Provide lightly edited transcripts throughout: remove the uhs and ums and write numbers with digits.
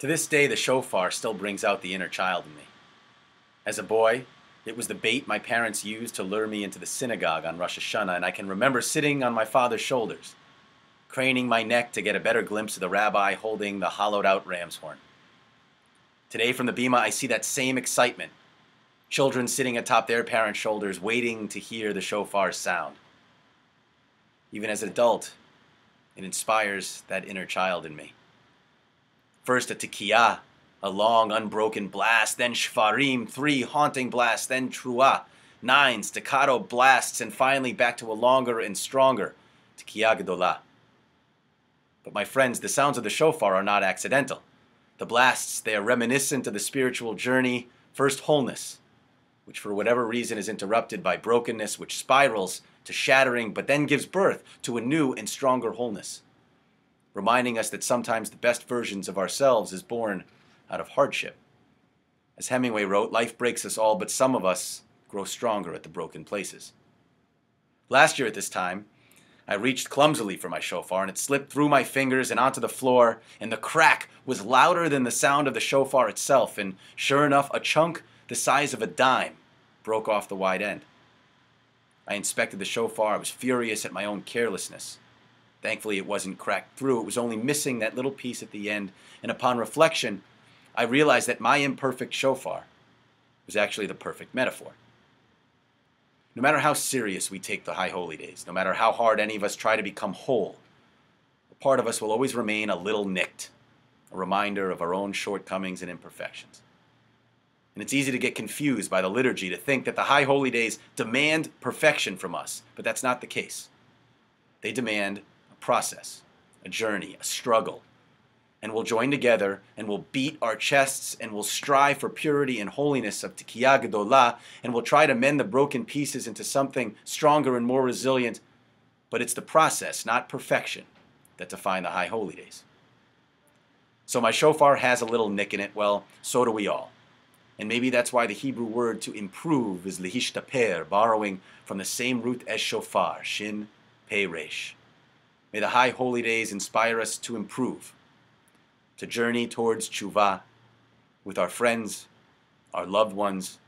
To this day, the shofar still brings out the inner child in me. As a boy, it was the bait my parents used to lure me into the synagogue on Rosh Hashanah, and I can remember sitting on my father's shoulders, craning my neck to get a better glimpse of the rabbi holding the hollowed-out ram's horn. Today, from the bima, I see that same excitement. Children sitting atop their parents' shoulders, waiting to hear the shofar's sound. Even as an adult, it inspires that inner child in me. First a tikiyah, a long, unbroken blast, then shvarim, 3 haunting blasts, then truah, 9 staccato blasts, and finally back to a longer and stronger tikiyah gedolah. But my friends, the sounds of the shofar are not accidental. The blasts, they are reminiscent of the spiritual journey, first wholeness, which for whatever reason is interrupted by brokenness, which spirals to shattering, but then gives birth to a new and stronger wholeness, reminding us that sometimes the best versions of ourselves is born out of hardship. As Hemingway wrote, life breaks us all, but some of us grow stronger at the broken places. Last year at this time, I reached clumsily for my shofar, and it slipped through my fingers and onto the floor, and the crack was louder than the sound of the shofar itself, and sure enough, a chunk the size of a dime broke off the wide end. I inspected the shofar. I was furious at my own carelessness. Thankfully, it wasn't cracked through. It was only missing that little piece at the end, and upon reflection, I realized that my imperfect shofar was actually the perfect metaphor. No matter how serious we take the high holy days, no matter how hard any of us try to become whole, a part of us will always remain a little nicked, a reminder of our own shortcomings and imperfections. And it's easy to get confused by the liturgy to think that the high holy days demand perfection from us, but that's not the case. They demand a process, a journey, a struggle, and we'll join together and we'll beat our chests and we'll strive for purity and holiness of tikiyah gedolah, and we'll try to mend the broken pieces into something stronger and more resilient, but it's the process, not perfection, that define the high holy days. So my shofar has a little nick in it. Well, so do we all. And maybe that's why the Hebrew word to improve is lihishtaper, borrowing from the same root as shofar, shin, pei, resh. May the high holy days inspire us to improve, to journey towards tshuva with our friends, our loved ones,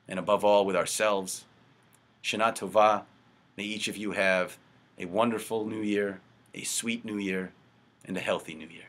and above all with ourselves. Shana Tova, may each of you have a wonderful new year, a sweet new year, and a healthy new year.